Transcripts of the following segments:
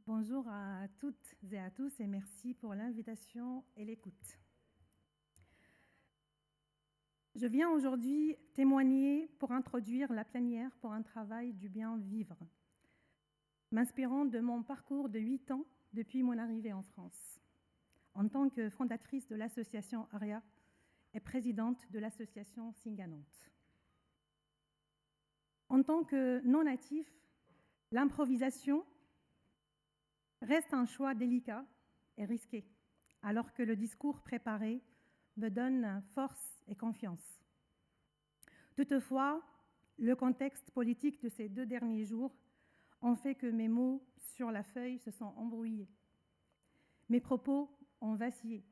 Bonjour à toutes et à tous et merci pour l'invitation et l'écoute. Je viens aujourd'hui témoigner pour introduire la plénière pour un travail du bien vivre, m'inspirant de mon parcours de 8 ans depuis mon arrivée en France, en tant que fondatrice de l'association ARIA et présidente de l'association Singanante. En tant que non-natif, l'improvisation reste un choix délicat et risqué, alors que le discours préparé me donne force et confiance. Toutefois, le contexte politique de ces 2 derniers jours ont fait que mes mots sur la feuille se sont embrouillés. Mes propos ont vacillé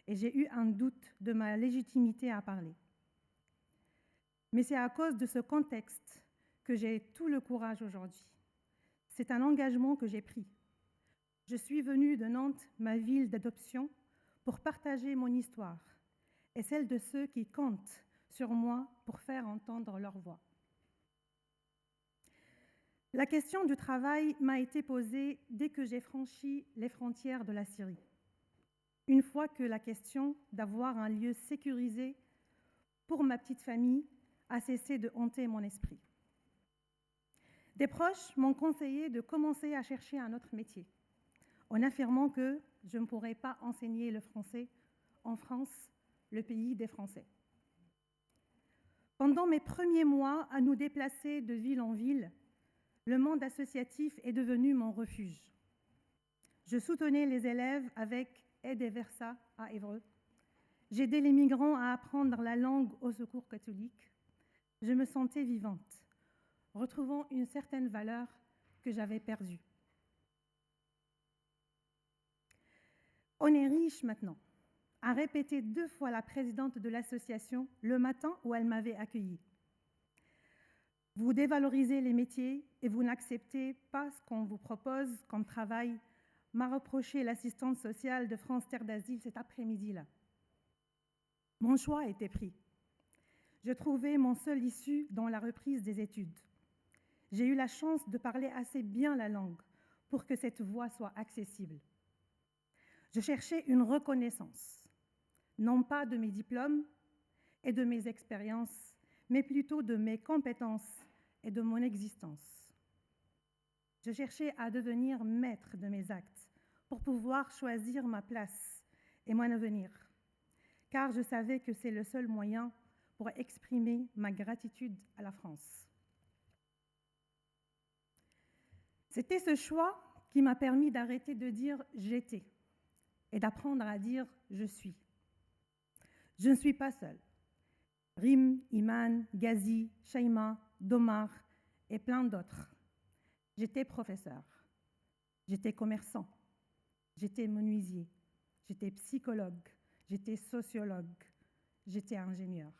et j'ai eu un doute de ma légitimité à parler. Mais c'est à cause de ce contexte que j'ai tout le courage aujourd'hui. C'est un engagement que j'ai pris. Je suis venue de Nantes, ma ville d'adoption, pour partager mon histoire et celle de ceux qui comptent sur moi pour faire entendre leur voix. La question du travail m'a été posée dès que j'ai franchi les frontières de la Syrie. Une fois que la question d'avoir un lieu sécurisé pour ma petite famille a cessé de hanter mon esprit. Des proches m'ont conseillé de commencer à chercher un autre métier, en affirmant que je ne pourrais pas enseigner le français en France, le pays des Français. Pendant mes premiers mois à nous déplacer de ville en ville, le monde associatif est devenu mon refuge. Je soutenais les élèves avec Aide et Versa à Évreux. J'aidais les migrants à apprendre la langue au Secours catholique. Je me sentais vivante, retrouvant une certaine valeur que j'avais perdue. On est riche maintenant, a répété 2 fois la présidente de l'association le matin où elle m'avait accueillie. Vous dévalorisez les métiers et vous n'acceptez pas ce qu'on vous propose comme travail, m'a reproché l'assistante sociale de France Terre d'Asile cet après-midi-là. Mon choix a été pris. Je trouvais mon seul issue dans la reprise des études. J'ai eu la chance de parler assez bien la langue pour que cette voie soit accessible. Je cherchais une reconnaissance, non pas de mes diplômes et de mes expériences, mais plutôt de mes compétences et de mon existence. Je cherchais à devenir maître de mes actes pour pouvoir choisir ma place et mon avenir, car je savais que c'est le seul moyen pour exprimer ma gratitude à la France. C'était ce choix qui m'a permis d'arrêter de dire « j'étais » et d'apprendre à dire « je suis ». Je ne suis pas seule. Rim, Iman, Gazi, Shaima, Domar et plein d'autres. J'étais professeur, j'étais commerçant, j'étais menuisier, j'étais psychologue, j'étais sociologue, j'étais ingénieur.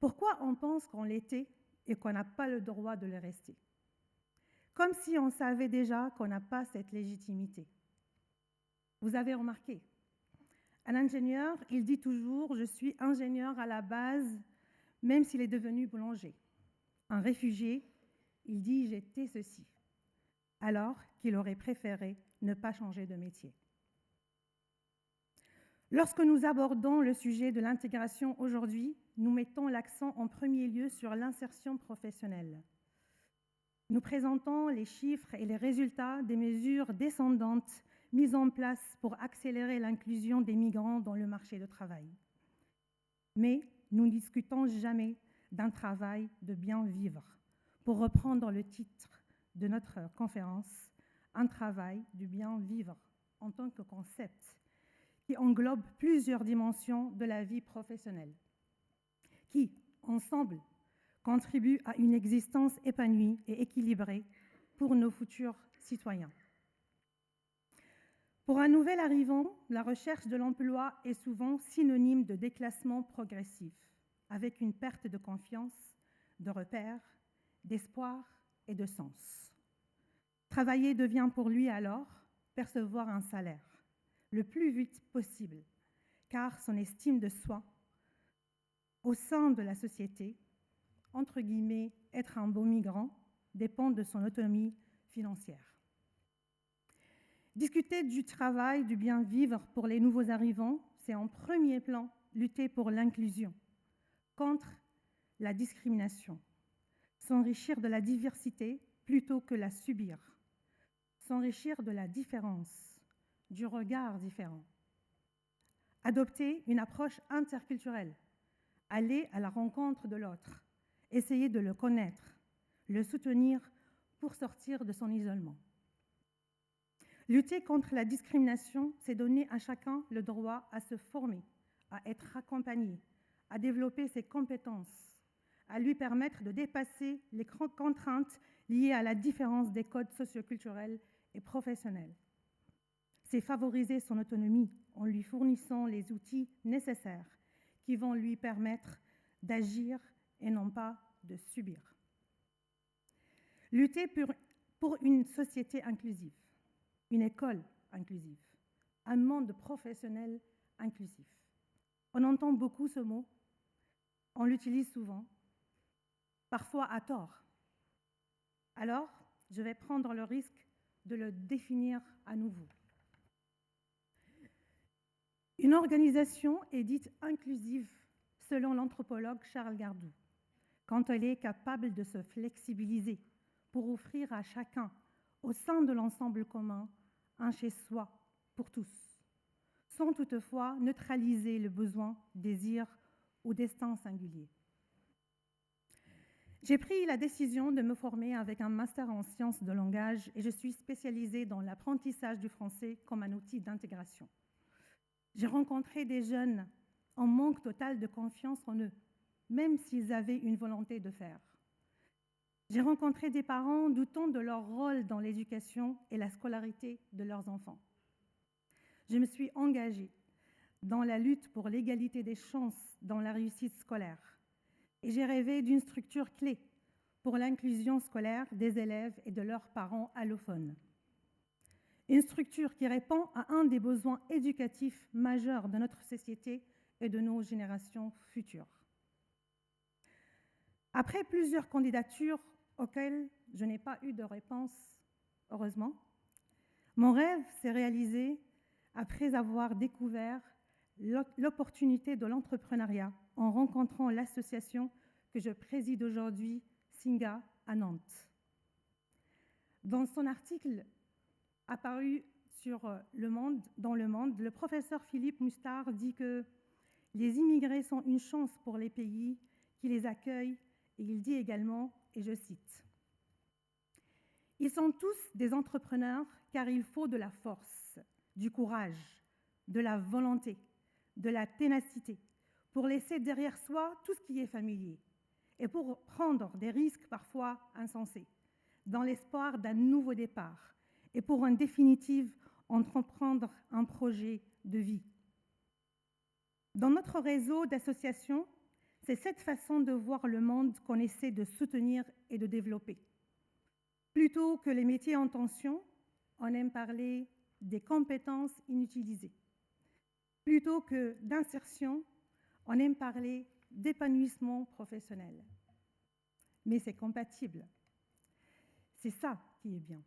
Pourquoi on pense qu'on l'était et qu'on n'a pas le droit de le rester? Comme si on savait déjà qu'on n'a pas cette légitimité. Vous avez remarqué, un ingénieur, il dit toujours « je suis ingénieur à la base », même s'il est devenu boulanger. Un réfugié, il dit « j'étais ceci », alors qu'il aurait préféré ne pas changer de métier. Lorsque nous abordons le sujet de l'intégration aujourd'hui, nous mettons l'accent en premier lieu sur l'insertion professionnelle. Nous présentons les chiffres et les résultats des mesures descendantes mises en place pour accélérer l'inclusion des migrants dans le marché du travail. Mais nous ne discutons jamais d'un travail de bien vivre. Pour reprendre le titre de notre conférence, un travail du bien vivre en tant que concept qui englobe plusieurs dimensions de la vie professionnelle, qui, ensemble, contribuent à une existence épanouie et équilibrée pour nos futurs citoyens. Pour un nouvel arrivant, la recherche de l'emploi est souvent synonyme de déclassement progressif, avec une perte de confiance, de repères, d'espoir et de sens. Travailler devient pour lui alors percevoir un salaire, le plus vite possible, car son estime de soi au sein de la société, entre guillemets, être un bon migrant, dépend de son autonomie financière. Discuter du travail, du bien vivre pour les nouveaux arrivants, c'est en premier plan lutter pour l'inclusion, contre la discrimination, s'enrichir de la diversité plutôt que la subir, s'enrichir de la différence, du regard différent, adopter une approche interculturelle, aller à la rencontre de l'autre, essayer de le connaître, le soutenir pour sortir de son isolement. Lutter contre la discrimination, c'est donner à chacun le droit à se former, à être accompagné, à développer ses compétences, à lui permettre de dépasser les contraintes liées à la différence des codes socioculturels et professionnels. C'est favoriser son autonomie en lui fournissant les outils nécessaires qui vont lui permettre d'agir et non pas de subir. Lutter pour une société inclusive, une école inclusive, un monde professionnel inclusif. On entend beaucoup ce mot, on l'utilise souvent, parfois à tort. Alors, je vais prendre le risque de le définir à nouveau. Une organisation est dite inclusive selon l'anthropologue Charles Gardou, quand elle est capable de se flexibiliser pour offrir à chacun, au sein de l'ensemble commun, un chez-soi pour tous, sans toutefois neutraliser le besoin, désir ou destin singulier. J'ai pris la décision de me former avec un master en sciences de langage et je suis spécialisée dans l'apprentissage du français comme un outil d'intégration. J'ai rencontré des jeunes en manque total de confiance en eux, même s'ils avaient une volonté de faire. J'ai rencontré des parents doutant de leur rôle dans l'éducation et la scolarité de leurs enfants. Je me suis engagée dans la lutte pour l'égalité des chances dans la réussite scolaire et j'ai rêvé d'une structure clé pour l'inclusion scolaire des élèves et de leurs parents allophones. Une structure qui répond à un des besoins éducatifs majeurs de notre société et de nos générations futures. Après plusieurs candidatures auxquelles je n'ai pas eu de réponse, heureusement, mon rêve s'est réalisé après avoir découvert l'opportunité de l'entrepreneuriat en rencontrant l'association que je préside aujourd'hui, Singa, à Nantes. Dans son article apparu dans Le Monde, le professeur Philippe Mustard dit que les immigrés sont une chance pour les pays qui les accueillent et il dit également, et je cite, « Ils sont tous des entrepreneurs car il faut de la force, du courage, de la volonté, de la ténacité pour laisser derrière soi tout ce qui est familier et pour prendre des risques parfois insensés dans l'espoir d'un nouveau départ et pour en définitive entreprendre un projet de vie. » Dans notre réseau d'associations, c'est cette façon de voir le monde qu'on essaie de soutenir et de développer. Plutôt que les métiers en tension, on aime parler des compétences inutilisées. Plutôt que d'insertion, on aime parler d'épanouissement professionnel. Mais c'est compatible. C'est ça qui est bien.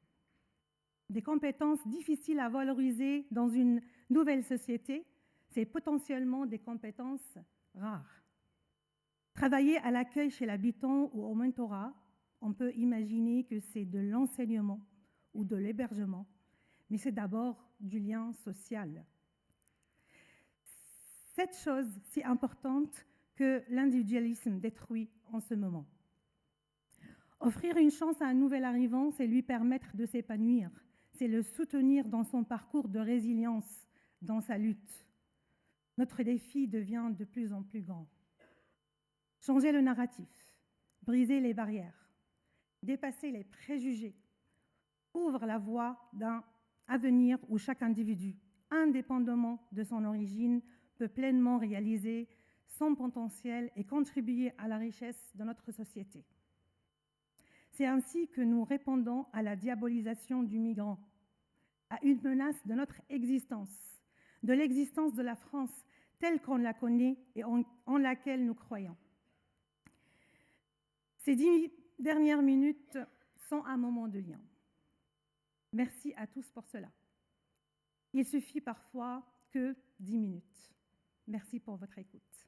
Des compétences difficiles à valoriser dans une nouvelle société, c'est potentiellement des compétences rares. Travailler à l'accueil chez l'habitant ou au mentorat, on peut imaginer que c'est de l'enseignement ou de l'hébergement, mais c'est d'abord du lien social. Cette chose si importante que l'individualisme détruit en ce moment. Offrir une chance à un nouvel arrivant, c'est lui permettre de s'épanouir, c'est le soutenir dans son parcours de résilience, dans sa lutte. Notre défi devient de plus en plus grand. Changer le narratif, briser les barrières, dépasser les préjugés, ouvre la voie d'un avenir où chaque individu, indépendamment de son origine, peut pleinement réaliser son potentiel et contribuer à la richesse de notre société. C'est ainsi que nous répondons à la diabolisation du migrant, à une menace de notre existence, de l'existence de la France telle qu'on la connaît et en laquelle nous croyons. Ces 10 dernières minutes sont un moment de lien. Merci à tous pour cela. Il suffit parfois que 10 minutes. Merci pour votre écoute.